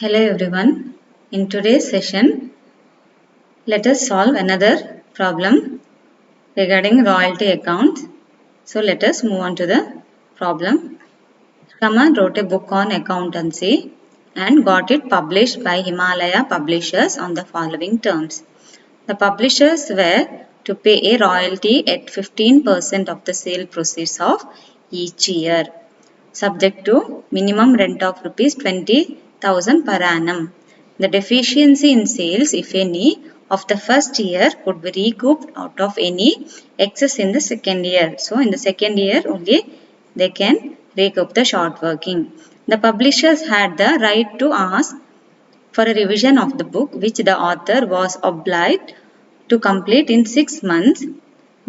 Hello everyone. In today's session, let us solve another problem regarding royalty accounts. So let us move on to the problem. Raman wrote a book on accountancy and got it published by Himalaya Publishers on the following terms. The publishers were to pay a royalty at 15% of the sale proceeds of each year, subject to minimum rent of rupees 20,000 per annum. The deficiency in sales, if any, of the first year could be recouped out of any excess in the second year. So, in the second year only they can recoup the short working. The publishers had the right to ask for a revision of the book, which the author was obliged to complete in 6 months.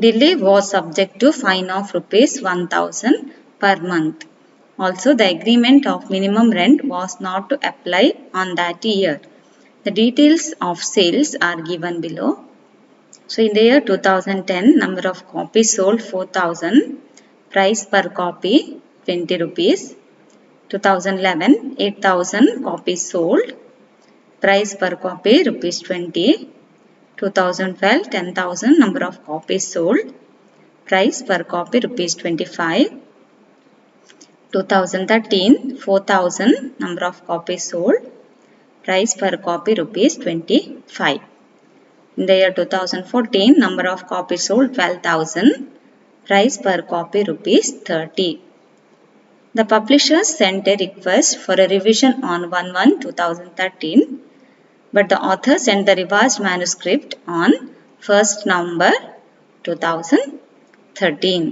Delay was subject to fine of rupees 1000 per month. Also, the agreement of minimum rent was not to apply on that year. The details of sales are given below. So, in the year 2010, number of copies sold 4000, price per copy 20 rupees. 2011, 8000 copies sold, price per copy rupees 20. 2012, 10,000 number of copies sold, price per copy rupees 25. 2013, 4,000 number of copies sold, price per copy rupees 25. In the year 2014, number of copies sold 12,000, price per copy rupees 30. The publishers sent a request for a revision on 1/1/2013, but the author sent the revised manuscript on 1st November 2013.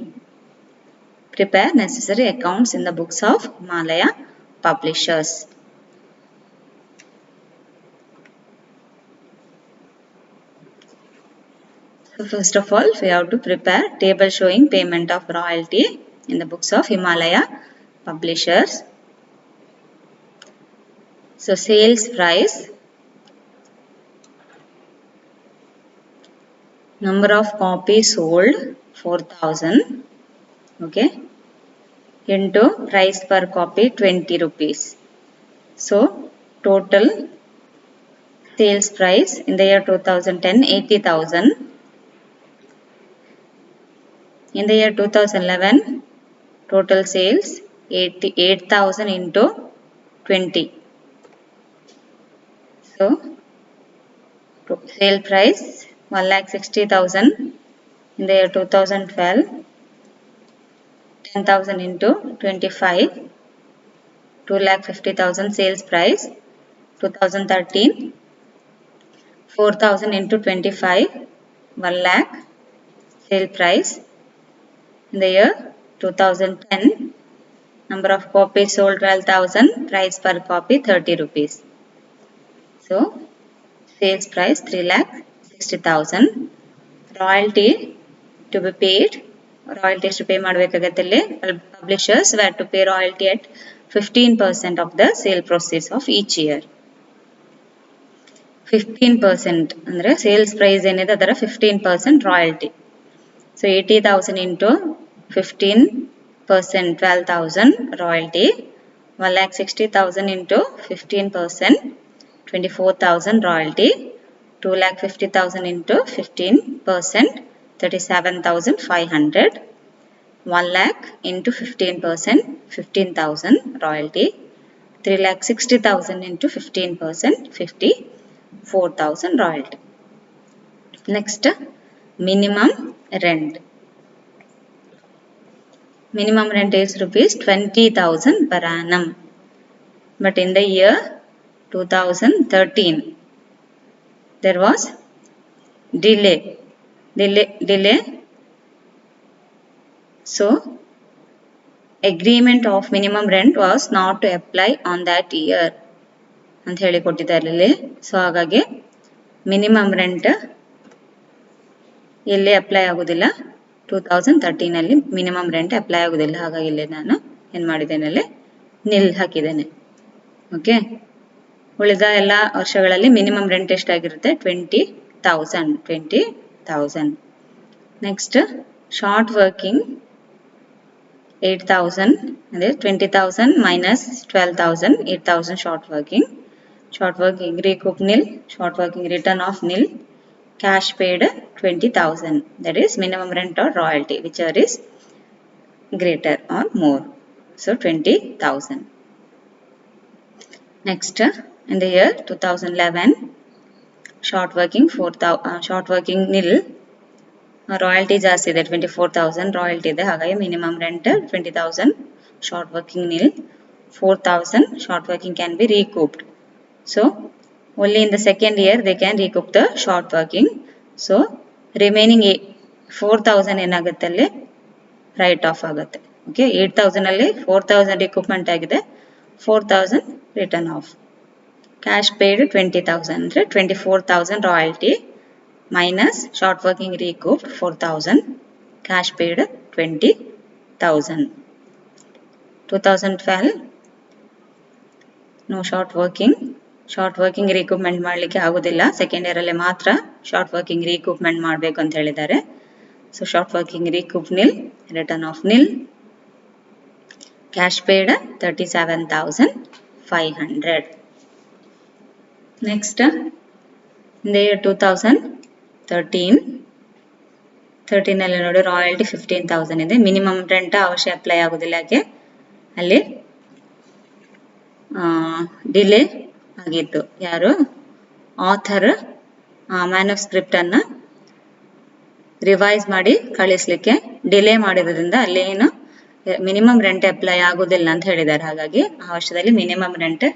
Prepare necessary accounts in the books of Himalaya Publishers. So first of all, we have to prepare table showing payment of royalty in the books of Himalaya Publishers. So sales price, number of copies sold 4000, okay, into price per copy 20 rupees. So total sales price in the year 2010 80,000. In the year 2011, total sales 88,000 into 20. So sale price 1,60,000. In the year 2012, 10,000 into 25, 2,50,000 sales price. 2013, 4,000 into 25, 1 lakh sale price. In the year 2010, number of copies sold 12,000, price per copy 30 rupees. So, sales price 3,60,000. Royalty to be paid. Royalties to pay madbekagutte. Publishers were to pay royalty at 15% of the sale proceeds of each year. 15% andre sales price enide adara 15% royalty. So 80,000 into 15% 12,000 royalty. 1,60,000 into 15% 24,000 royalty. 2,50,000 into 15% 37,500. 1 lakh into 15% 15,000 royalty. 3,60,000 into 15% 54,000 royalty. Next, minimum rent. Minimum rent is rupees 20,000 per annum. But in the year 2013, there was delay. So, agreement of minimum rent was not to apply on that year. ಅಂತ ಹೇಳಿ ಕೊಟ್ಟಿದ್ದಾರೆ ಇಲ್ಲಿ. So ಹಾಗಾಗಿ minimum rent ಎಲ್ಲಿ apply ಆಗೋದಿಲ್ಲ. 2013 ಅಲ್ಲಿ minimum rent apply ಆಗೋದಿಲ್ಲ. ಹಾಗಾಗಿ ಇಲ್ಲಿ ನಾನು ಏನು ಮಾಡಿದ್ದೇನೆ, ಅಲ್ಲಿ ನಿಲ್ ಹಾಕಿದ್ದೇನೆ. ಓಕೆ, ಉಳಿದ ಎಲ್ಲ ವರ್ಷಗಳಲ್ಲಿ ಮಿನಿಮಮ್ ರೆಂಟ್ ಎಷ್ಟಾಗಿರುತ್ತೆ? 20,000. ನೆಕ್ಸ್ಟ್ ಶಾರ್ಟ್ ವರ್ಕಿಂಗ್ 8,000 ಅಂದರೆ 20,000 minus 12,000 8,000 short working. short working recoup nil, short working return of nil, cash paid 20,000. That is minimum rent or royalty, whichever is greater or more. So 20,000. Next, in the year 2011, short working nil, royalty ಜಾಸ್ತಿ ಇದೆ 24,000 royalty ಇದೆ ಹಾಗಾಗಿ minimum rent 20,000, short working nil, 4,000 short working can be recouped. So only in the second year they can recoup the short working. So remaining 4,000 ಏನಾಗುತ್ತೆ ಅಲ್ಲಿ right of ಆಗುತ್ತೆ. Okay, 8,000 ಅಲ್ಲಿ 4,000 recoupment ಆಗಿದೆ, 4,000 return of. Cash paid 20,000 ಅಂದರೆ 24,000 royalty minus short working recouped 4,000, cash paid 20,000. 2012 no short working recoupment ಮಾಡಲಿಕ್ಕೆ ಆಗೋದಿಲ್ಲ, second year ಅಲ್ಲಿ ಮಾತ್ರ ಶಾರ್ಟ್ ವರ್ಕಿಂಗ್ recoupment ಮಾಡಬೇಕು ಅಂತ ಹೇಳಿದ್ದಾರೆ. So short working recoup nil, return of nil, cash paid 37,500. Next, in the year 2013 ಅಲ್ಲಿ ನೋಡಿ ರಾಯಲ್ಟಿ 15,000 ಇದೆ, ಮಿನಿಮಮ್ ರೆಂಟ್ ಅವಶ್ಯ ಅಪ್ಲೈ ಆಗೋದಿಲ್ಲ, ಯಾಕೆ ಅಲ್ಲಿ ಡಿಲೇ ಆಗಿತ್ತು. ಯಾರು ಆಥರ್ ಮ್ಯಾನುಸ್ಕ್ರಿಪ್ಟ್ ಅನ್ನ ರಿವೈಸ್ ಮಾಡಿ ಕಳಿಸ್ಲಿಕ್ಕೆ ಡಿಲೇ ಮಾಡಿರೋದ್ರಿಂದ ಅಲ್ಲಿ ಏನು ಮಿನಿಮಮ್ ರೆಂಟ್ ಅಪ್ಲೈ ಆಗೋದಿಲ್ಲ ಅಂತ ಹೇಳಿದ್ದಾರೆ. ಹಾಗಾಗಿ ಆ ವರ್ಷದಲ್ಲಿ ಮಿನಿಮಮ್ ರೆಂಟ್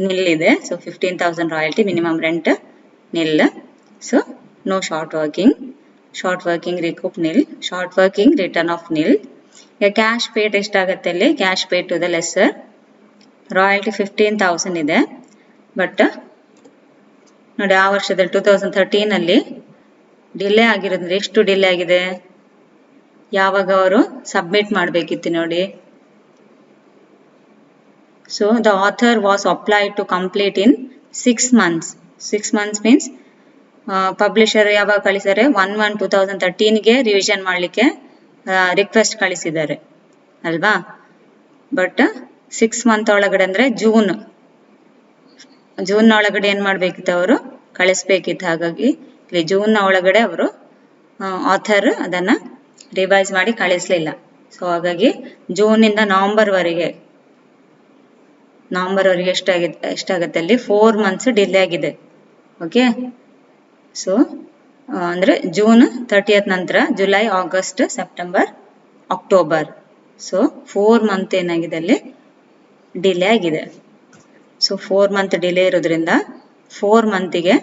ನಿಲ್ ಇದೆ. So 15,000 royalty, minimum rent nil. So no short working recoup nil, short working return of nil. ಈಗ ಕ್ಯಾಶ್ ಪೇಡ್ ಎಷ್ಟಾಗುತ್ತೆ ಅಲ್ಲಿ, cash paid to the lesser, royalty 15,000 ಇದೆ. ಬಟ್ ನೋಡಿ ಆ ವರ್ಷದಲ್ಲಿ 2013 ಅಲ್ಲಿ ಡಿಲೇ ಆಗಿರೋದ್ರೆ ಎಷ್ಟು ಡಿಲೇ ಆಗಿದೆ, ಯಾವಾಗ ಅವರು ಸಬ್ಮಿಟ್ ಮಾಡಬೇಕಿತ್ತು ನೋಡಿ. So the author was applied to complete in 6 months. 6 months means publisher ಯಾವಾಗ ಕಳಿಸಿದ್ದಾರೆ, 1/1/2013ಗೆ ರಿವಿಷನ್ ಮಾಡಲಿಕ್ಕೆ ರಿಕ್ವೆಸ್ಟ್ ಕಳಿಸಿದ್ದಾರೆ ಅಲ್ವಾ. ಬಟ್ 6 month ಒಳಗಡೆ ಅಂದರೆ ಜೂನ್ ಒಳಗಡೆ ಏನು ಮಾಡಬೇಕಿತ್ತು, ಅವರು ಕಳಿಸ್ಬೇಕಿತ್ತು. ಹಾಗಾಗಿ ಇಲ್ಲಿ ಜೂನ್ ಒಳಗಡೆ ಅವರು ಆಥರ್ ಅದನ್ನ ರಿವೈಸ್ ಮಾಡಿ ಕಳಿಸ್ಲಿಲ್ಲ. ಸೊ ಹಾಗಾಗಿ ಜೂನಿಂದ ನವೆಂಬರ್ವರೆಗೆ ಎಷ್ಟಾಗುತ್ತೆ ಅಲ್ಲಿ 4 months ಡಿಲೇ ಆಗಿದೆ. ಓಕೆ, ಸೊ ಅಂದರೆ ಜೂನ್ 30th ನಂತರ July, August, September, October. So 4 month ಏನಾಗಿದೆ ಅಲ್ಲಿ ಡಿಲೇ ಆಗಿದೆ. ಸೊ 4 month ಡಿಲೇ ಇರೋದ್ರಿಂದ 4 monthಗೆ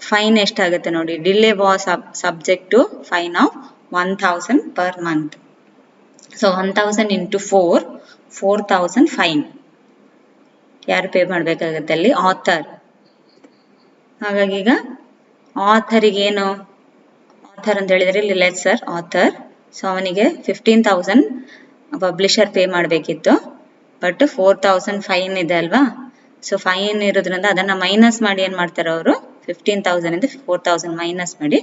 ಫೈನ್ ಎಷ್ಟಾಗುತ್ತೆ ನೋಡಿ. Delay was subject to fine of 1,000 per month. So 1,000 into 4,000 fine ಯಾರು ಪೇ ಮಾಡಬೇಕಾಗತ್ತೆ ಅಲ್ಲಿ, ಆಥರ್. ಹಾಗಾಗಿ ಈಗ ಆಥರಿಗೆ ಏನು, ಆಥರ್ ಅಂತ ಹೇಳಿದರೆ ಇಲ್ಲಿ ಲೆಸ್ಸರ್ ಆಥರ್. ಸೊ ಅವನಿಗೆ 15,000 ಪಬ್ಲಿಷರ್ ಪೇ ಮಾಡಬೇಕಿತ್ತು, ಬಟ್ 4,000 ಫೈನ್ ಇದೆ ಅಲ್ವಾ. ಸೊ ಫೈನ್ ಇರೋದ್ರಿಂದ ಅದನ್ನ ಮೈನಸ್ ಮಾಡಿ ಏನು ಮಾಡ್ತಾರೆ ಅವರು, 15,000 ಇಂದ 4,000 ಮೈನಸ್ ಮಾಡಿ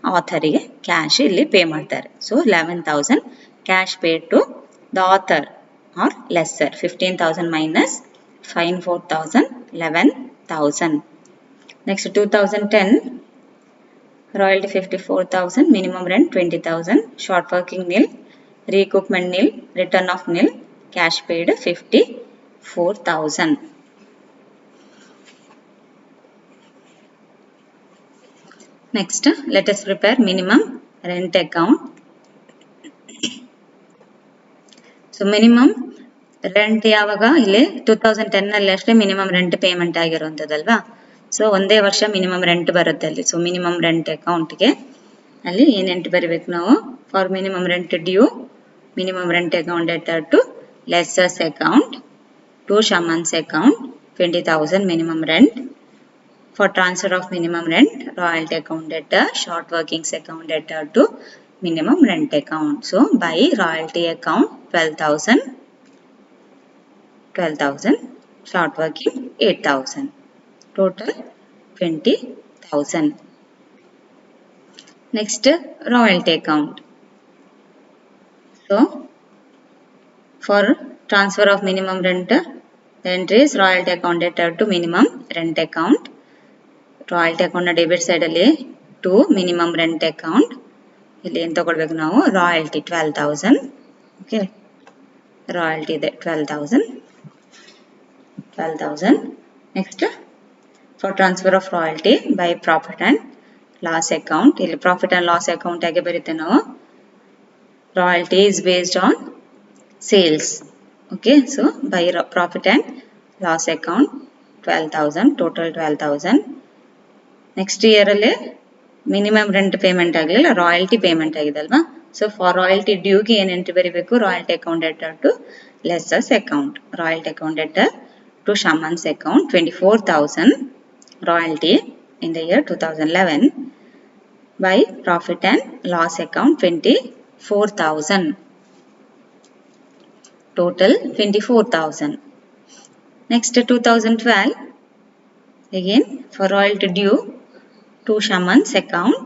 ಆಥರಿಗೆ ಕ್ಯಾಶ್ ಇಲ್ಲಿ ಪೇ ಮಾಡ್ತಾರೆ. So 11,000 cash paid to the author or lesser. 15,000 minus fine 4,000, 11,000. Next 2010 royalty 54,000, minimum rent 20,000, short working nil, recoupment nil, return of nil, cash paid 54,000. Next, let us prepare minimum rent account. So minimum rent ಯಾವಾಗ ಇಲ್ಲಿ 2010 ಅಲ್ಲಿ ಅಷ್ಟೇ minimum rent payment ಆಗಿರುವಂಥದ್ದಲ್ವಾ. So ಒಂದೇ ವರ್ಷ minimum rent ಬರುತ್ತೆ ಅಲ್ಲಿ. So minimum rent ಅಕೌಂಟ್ಗೆ ಅಲ್ಲಿ ಏನೆಂಟು ಬರೀಬೇಕು ನಾವು, for minimum rent due, minimum rent account debtor to lessor's account to shamans account 20,000 minimum rent. For transfer of minimum rent, royalty account debtor, short workings account debtor to minimum rent account. So by royalty account 12,000, short working 8,000, total 20,000. Next, royalty account. So for transfer of minimum rent The entry is royalty account debtor to minimum rent account. Royalty account debit side to minimum rent account. ಇಲ್ಲಿ ಏನು ತಗೊಳ್ಬೇಕು ನಾವು royalty 12,000. Okay, royalty ಇದೆ 12,000. Next for transfer of royalty by profit and loss account. ಇಲ್ಲಿ profit and loss account ಆಗಿ ಬರುತ್ತೆ ನಾವು. Royalty is based on sales. Okay, so by profit and loss account 12,000, total 12,000. Next year alle minimum rent payment agilla royalty payment agide alva. So for royalty due ge ಏನು entry ಬರಿಬೇಕು, royalty account debtor to lessors account. Royalty account debtor to Shaman's account 24,000 royalty in the year 2011 by profit and loss account 24,000. Total 24,000. Next 2012 again for royalty due to Shaman's account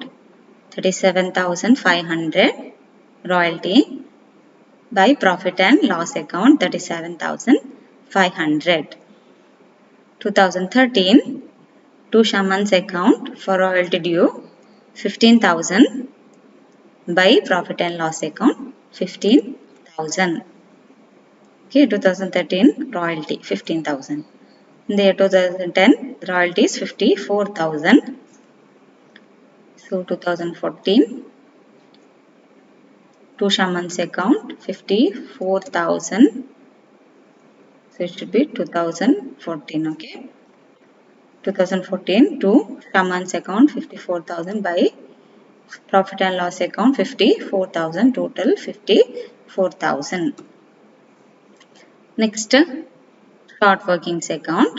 37,500 royalty by profit and loss account 37,500. 2013 to Shaman's account for royalty due 15,000 by profit and loss account 15,000. Okay, 2013 royalty 15,000. In the year 2010 royalty is 54,000. So 2014 to Shaman's account 54,000. So it should be 2014. Okay, 2014 to Shaman's account 54,000 by profit and loss account 54,000. Total 54,000. Next, short workings account.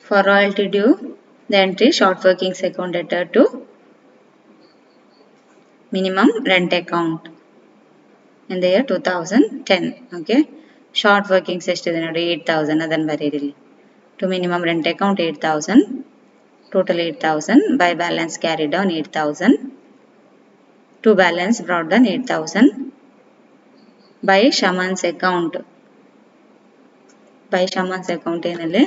For royalty due, the entry short workings account debtor to minimum rent account in the year 2010. Okay, short workings ಎಷ್ಟಿದೆ ನೋಡಿ 8,000 ಅದನ್ನು ಬರೀರಿ. To minimum rent account 8,000. Total 8,000 by balance carried down 8,000. To balance brought down 8,000 by Shaman's account. By Shaman's account ಏನಲ್ಲಿ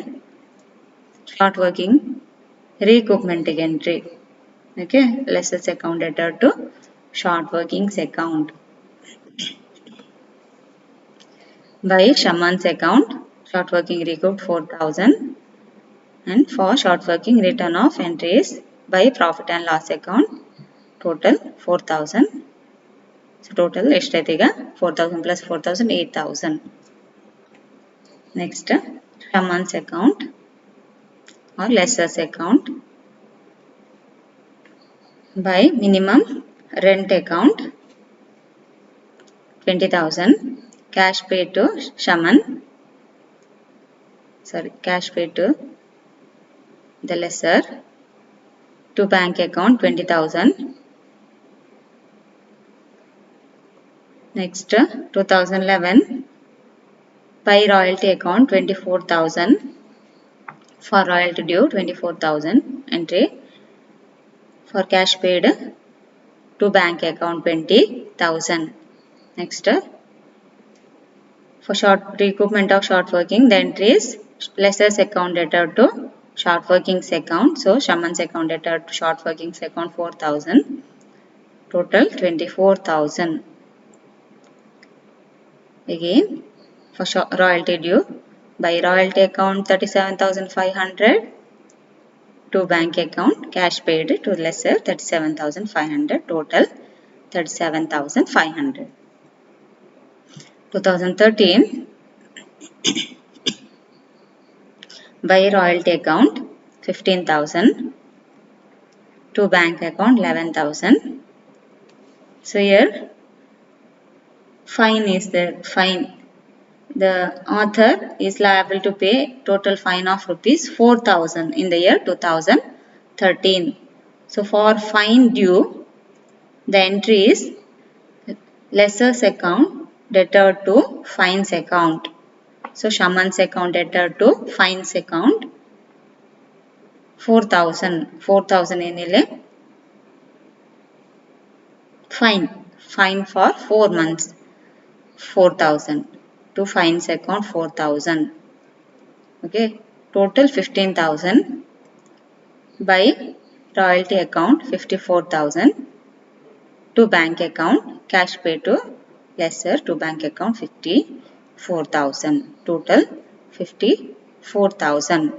short working recoupment entry. Okay, lessors account debtor to short workings account. By Shaman's account short working recouped 4,000 and for short working return of entries by profit and loss account total 4,000. So total ಎಷ್ಟೈತೆ ಈಗ 4,000 plus 4,000 8,000. Next, Shaman's account or lessors account by minimum rent account 20,000. Cash paid to Shaman. Cash paid to the lessor. To bank account 20,000. Next, 2011 by royalty account 24,000. For royalty due 24,000 entry. For cash paid to bank account 20,000. Next, for short recoupment of short working, the entry is lessors account debtor to short workings account. So Shaman's account debtor to short workings account 4,000. Total 24,000. Again, for royalty due by royalty account 37,500. To bank account cash paid to lessor 37,500. Total 37,500. 2013 by royalty account 15,000. To bank account 11,000. So here fine is there. Fine, the author is liable to pay total fine of rupees 4,000 in the year 2013. So for fine due, the entry is lessors account debtor to fines account. So Shaman's account debtor to fines account 4,000 ಏನಿಲ್ಲ fine for 4 months. 4,000. To fines account 4,000. Okay. Total 15,000. By royalty account 54,000. To bank account cash pay to lesser to bank account 54,000. Total 54,000.